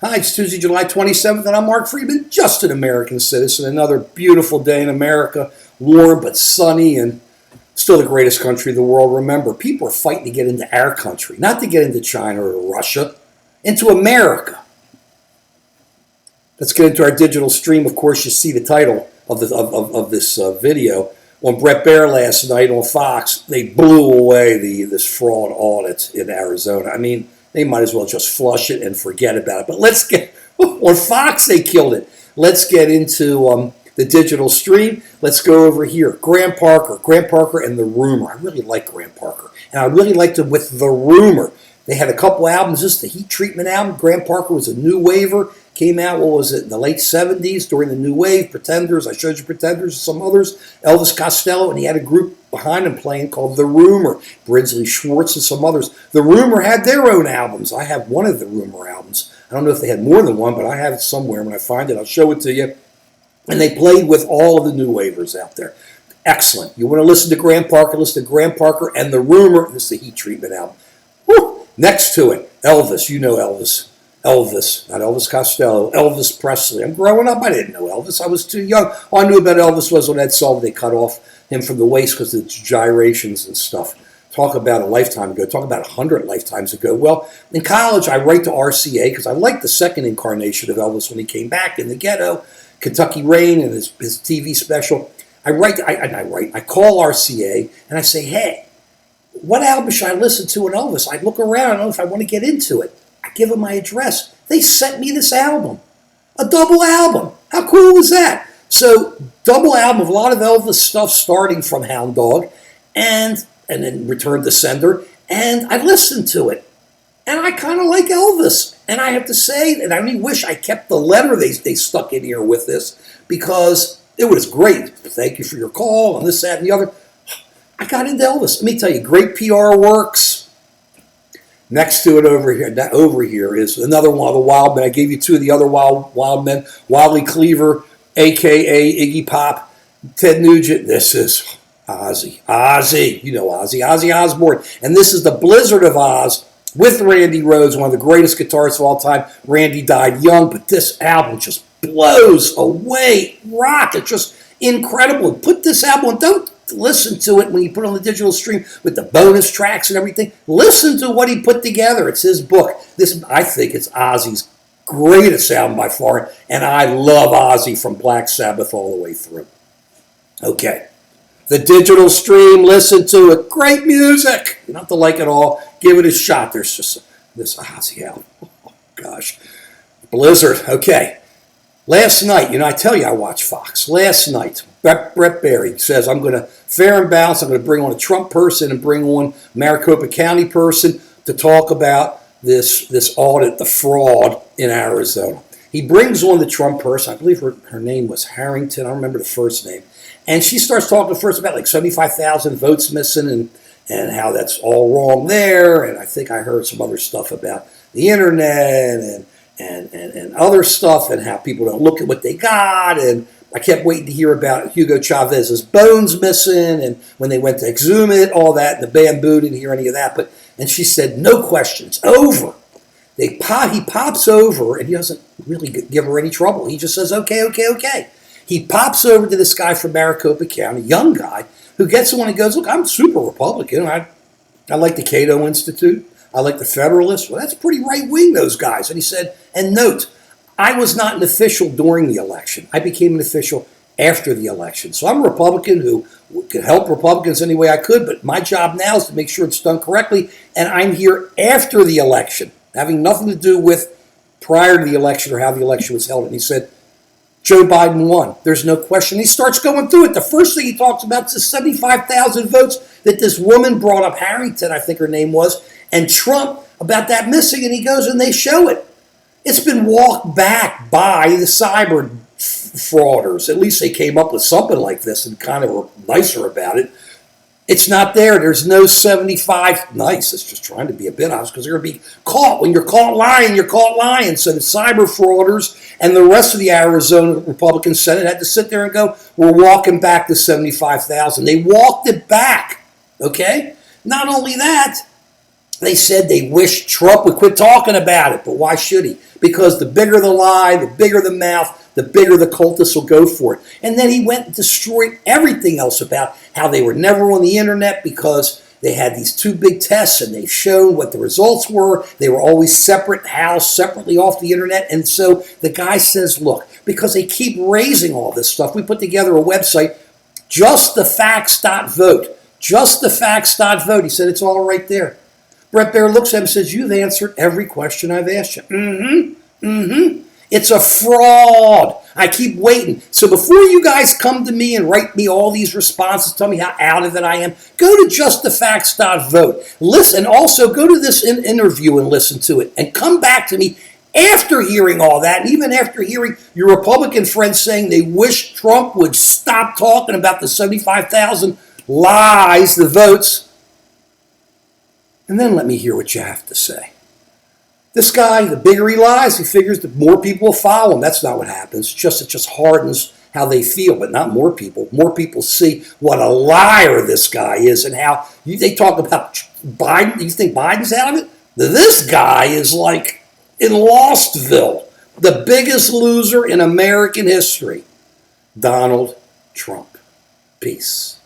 Hi, it's Tuesday, July 27th, and I'm Mark Friedman, just an American citizen. Another beautiful day in America, warm but sunny, and still the greatest country in the world. Remember, people are fighting to get into our country, not to get into China or Russia, into America. Let's get into our digital stream. Of course, you see the title of this video. On Brett Baier last night on Fox, they blew away this fraud audit in Arizona. I mean, they might as well just flush it and forget about it. But let's get, on Fox, they killed it. Let's get into the digital stream. Let's go over here. Graham Parker and The Rumor. I really like Graham Parker. And I really liked him with The Rumor. They had a couple albums. This is the Heat Treatment album. Graham Parker was a new waver. Came out, what was it, in the late 70s during the New Wave. Pretenders, I showed you Pretenders and some others. Elvis Costello, and he had a group behind him playing called The Rumor. Brinsley Schwartz and some others. The Rumor had their own albums. I have one of the Rumor albums. I don't know if they had more than one, but I have it somewhere. When I find it, I'll show it to you. And they played with all of the new wavers out there. Excellent. You want to listen to Graham Parker, listen to Graham Parker and The Rumor. This is the Heat Treatment album. Woo! Next to it, Elvis. You know Elvis. Elvis, not Elvis Costello, Elvis Presley. I'm growing up, I didn't know Elvis. I was too young. All I knew about Elvis was when Ed Sullivan, they cut off him from the waist because of the gyrations and stuff. Talk about a lifetime ago. Talk about 100 lifetimes ago. Well, in college, I write to RCA because I liked the second incarnation of Elvis when he came back in the ghetto, Kentucky Rain and his TV special. I call RCA and I say, hey, what album should I listen to in Elvis? I look around, I don't know if I want to get into it. I give them my address. They sent me this album, a double album. How cool was that? So, double album of a lot of Elvis stuff starting from Hound Dog and then Return to Sender. And I listened to it. And I kind of like Elvis. And I have to say, and I only wish I kept the letter they stuck in here with this because it was great. Thank you for your call and this, that, and the other. I got into Elvis. Let me tell you, great PR works. Next to it over here is another one of the wild men. I gave you two of the other wild men. Wally Cleaver, a.k.a. Iggy Pop. Ted Nugent. This is Ozzy. Ozzy. You know Ozzy. Ozzy Osbourne. And this is the Blizzard of Oz with Randy Rhoads, one of the greatest guitarists of all time. Randy died young, but this album just blows away rock. It's just incredible. Put this album on. Don't listen to it when you put it on the digital stream with the bonus tracks and everything. Listen to what he put together. It's his book. This, I think it's Ozzy's greatest album by far, and I love Ozzy from Black Sabbath all the way through. Okay. The digital stream, listen to it. Great music. You don't have to like it all. Give it a shot. There's just this Ozzy album. Oh, gosh. Blizzard. Okay. Last night, I tell you I watch Fox. Last night, Brett Baier says, I'm going to fair and balance. I'm going to bring on a Trump person and bring on Maricopa County person to talk about this audit, the fraud in Arizona. He brings on the Trump person. I believe her name was Harrington. I don't remember the first name. And she starts talking first about like 75,000 votes missing and how that's all wrong there. And I think I heard some other stuff about the internet and other stuff and how people don't look at what they got. And I kept waiting to hear about Hugo Chavez's bones missing and when they went to exhume it, all that, and the bamboo, didn't hear any of that. And she said, no questions, over. He pops over, and he doesn't really give her any trouble. He just says, okay. He pops over to this guy from Maricopa County, young guy, who gets on and goes, look, I'm super Republican. I like the Cato Institute. I like the Federalists. Well, that's pretty right-wing, those guys. And he said, and note, I was not an official during the election. I became an official after the election. So I'm a Republican who could help Republicans any way I could, but my job now is to make sure it's done correctly, and I'm here after the election, having nothing to do with prior to the election or how the election was held. And he said, Joe Biden won. There's no question. He starts going through it. The first thing he talks about is the 75,000 votes that this woman brought up, Harrington, I think her name was, and Trump about that missing, and he goes and they show it. It's been walked back by the cyber frauders. At least they came up with something like this and kind of were nicer about it. It's not there. There's no 75. Nice. It's just trying to be a bit honest because they're going to be caught. When you're caught lying, you're caught lying. So the cyber frauders and the rest of the Arizona Republican Senate had to sit there and go, we're walking back the 75,000. They walked it back. Okay? Not only that, they said they wish Trump would quit talking about it. But why should he? because the bigger the lie, the bigger the mouth, the bigger the cultists will go for it. And then he went and destroyed everything else about how they were never on the internet because they had these two big tests and they showed what the results were. They were always separate, housed separately off the internet. And so the guy says, look, because they keep raising all this stuff, we put together a website, JustTheFacts.Vote. JustTheFacts.Vote. He said, it's all right there. Bret Baier looks at him and says, you've answered every question I've asked you. It's a fraud. I keep waiting. So before you guys come to me and write me all these responses, tell me how out of it I am, go to JustTheFacts.Vote. Listen, and also go to this interview and listen to it. And come back to me after hearing all that, and even after hearing your Republican friends saying they wish Trump would stop talking about the 75,000 lies, the votes. And then let me hear what you have to say. This guy, the bigger he lies, he figures the more people will follow him. That's not what happens. It just hardens how they feel, but not more people. More people see what a liar this guy is and how they talk about Biden. You think Biden's out of it? This guy is like in Lostville, the biggest loser in American history, Donald Trump. Peace.